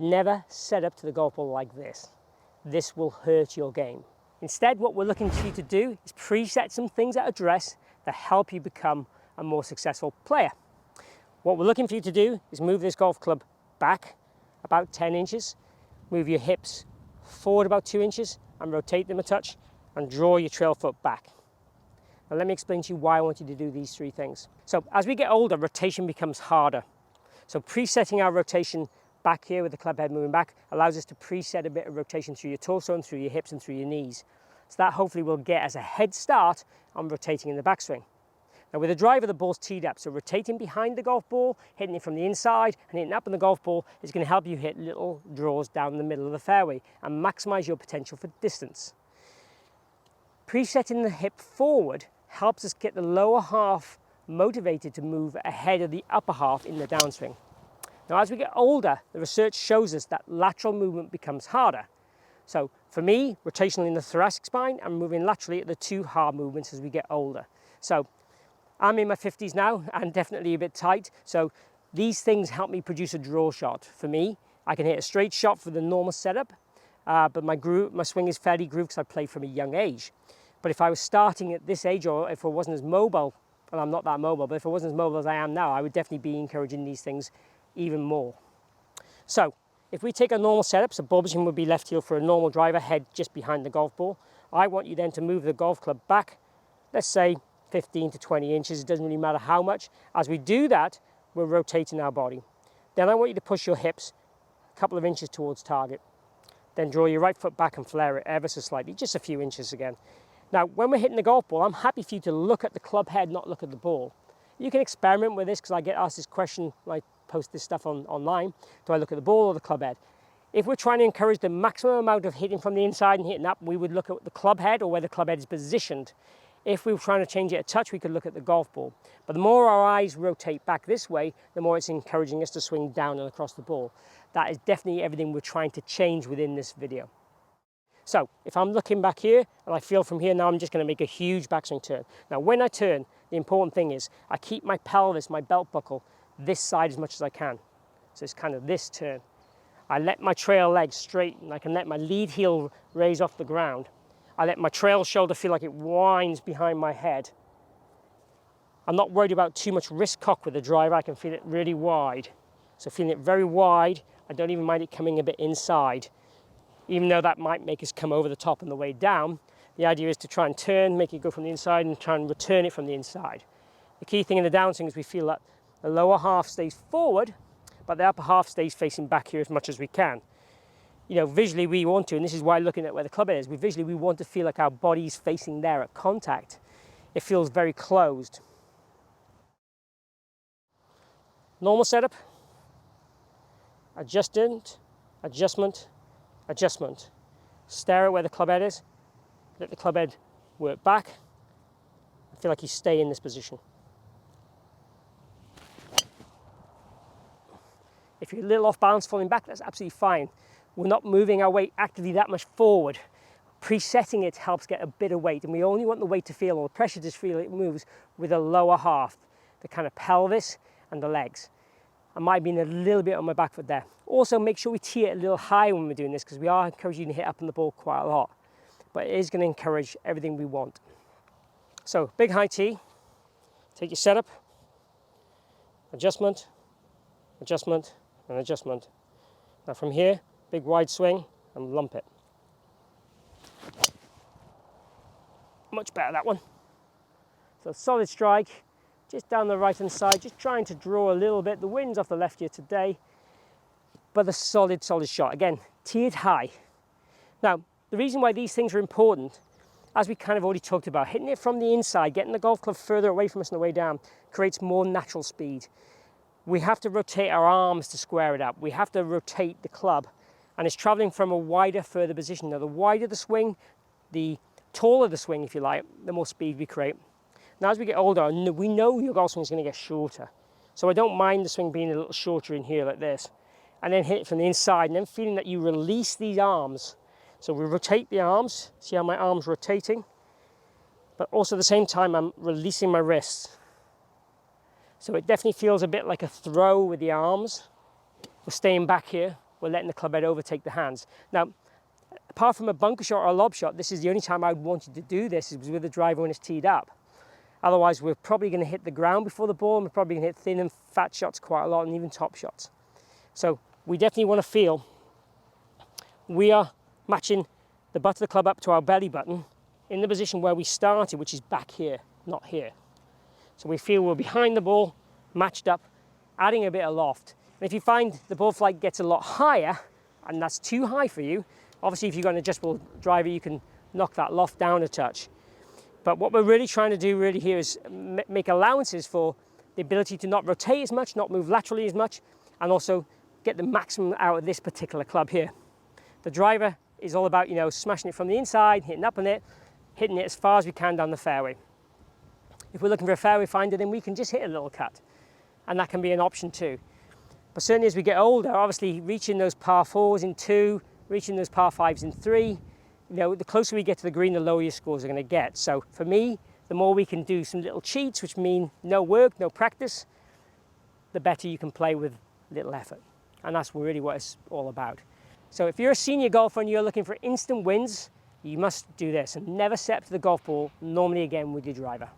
Never set up to the golf ball like this. This will hurt your game. Instead, what we're looking for you to do is preset some things at address that help you become a more successful player. What we're looking for you to do is move this golf club back about 10 inches, move your hips forward about 2 inches and rotate them a touch, and draw your trail foot back. Now let me explain to you why I want you to do these three things. So as we get older, rotation becomes harder. So presetting our rotation back here with the club head moving back allows us to preset a bit of rotation through your torso and through your hips and through your knees. So that hopefully will get us a head start on rotating in the backswing. Now with the driver, the ball's teed up, so rotating behind the golf ball, hitting it from the inside and hitting up on the golf ball is going to help you hit little draws down the middle of the fairway and maximise your potential for distance. Presetting the hip forward helps us get the lower half motivated to move ahead of the upper half in the downswing. Now as we get older, the research shows us that lateral movement becomes harder. So for me, rotational in the thoracic spine and moving laterally are the two hard movements as we get older. So I'm in my 50s now and definitely a bit tight. So these things help me produce a draw shot. For me, I can hit a straight shot for the normal setup, but my swing is fairly grooved because I played from a young age. But if I was starting at this age, or if I wasn't as mobile, and I'm not that mobile, but if I wasn't as mobile as I am now, I would definitely be encouraging these things even more. So if we take a normal setup, so ball position would be left heel for a normal driver, head just behind the golf ball. I want you then to move the golf club back, let's say 15 to 20 inches, it doesn't really matter how much. As we do that, we're rotating our body. Then I want you to push your hips a couple of inches towards target. Then draw your right foot back and flare it ever so slightly, just a few inches again. Now, when we're hitting the golf ball, I'm happy for you to look at the club head, not look at the ball. You can experiment with this because I get asked this question when I post this stuff online. Do I look at the ball or the club head? If we're trying to encourage the maximum amount of hitting from the inside and hitting up, we would look at the club head or where the club head is positioned. If we were trying to change it a touch, we could look at the golf ball. But the more our eyes rotate back this way, the more it's encouraging us to swing down and across the ball. That is definitely everything we're trying to change within this video. So if I'm looking back here and I feel from here now, I'm just going to make a huge backswing turn. Now when I turn, the important thing is I keep my pelvis, my belt buckle, this side as much as I can. So it's kind of this turn. I let my trail leg straighten. I can let my lead heel raise off the ground. I let my trail shoulder feel like it winds behind my head. I'm not worried about too much wrist cock with the driver. I can feel it really wide. So feeling it very wide, I don't even mind it coming a bit inside. Even though that might make us come over the top on the way down, the idea is to try and turn, make it go from the inside and try and return it from the inside. The key thing in the downswing is we feel that the lower half stays forward, but the upper half stays facing back here as much as we can. You know, visually we want to, and this is why looking at where the club head is, we want to feel like our body's facing there at contact. It feels very closed. Normal setup, adjustment, adjustment, adjustment. Stare at where the club head is, let the club head work back. I feel like you stay in this position. If you're a little off balance falling back, that's absolutely fine. We're not moving our weight actively that much forward. Presetting it helps get a bit of weight, and we only want the weight to feel, or the pressure to feel it moves with the lower half, the kind of pelvis and the legs. I might be in a little bit on my back foot there. Also make sure we tee it a little high when we're doing this because we are encouraging you to hit up on the ball quite a lot. But it is going to encourage everything we want. So big high tee, take your setup, adjustment, adjustment and adjustment. Now from here, big wide swing and lump it. Much better that one. So solid strike, just down the right hand side, just trying to draw a little bit. The wind's off the left here today, but a solid shot. Again, tee it high. Now, the reason why these things are important, as we kind of already talked about, hitting it from the inside, getting the golf club further away from us on the way down, creates more natural speed. We have to rotate our arms to square it up. We have to rotate the club, and it's traveling from a wider, further position. Now, the wider the swing, the taller the swing, if you like, the more speed we create. Now, as we get older, we know your golf swing is going to get shorter. So I don't mind the swing being a little shorter in here like this. And then hit it from the inside, and then feeling that you release these arms. So we rotate the arms, see how my arm's rotating? But also at the same time, I'm releasing my wrists. So it definitely feels a bit like a throw with the arms. We're staying back here. we're letting the club head overtake the hands. Now, apart from a bunker shot or a lob shot, this is the only time I'd want you to do this, is with the driver when it's teed up. Otherwise, we're probably going to hit the ground before the ball, and we're probably going to hit thin and fat shots quite a lot, and even top shots. So we definitely want to feel we are matching the butt of the club up to our belly button in the position where we started, which is back here, not here. So we feel we're behind the ball, matched up, adding a bit of loft. And if you find the ball flight gets a lot higher, and that's too high for you, obviously if you've got an adjustable driver, you can knock that loft down a touch. But what we're really trying to do really here is make allowances for the ability to not rotate as much, not move laterally as much, and also get the maximum out of this particular club here. The driver is all about, smashing it from the inside, hitting up on it, hitting it as far as we can down the fairway. If we're looking for a fairway finder, then we can just hit a little cut, and that can be an option too. But certainly as we get older, obviously reaching those par 4s in 2, reaching those par 5s in 3, the closer we get to the green, the lower your scores are going to get. So for me, the more we can do some little cheats, which mean no work, no practice, the better you can play with little effort. And that's really what it's all about. So if you're a senior golfer and you're looking for instant wins, you must do this and never set up to the golf ball normally again with your driver.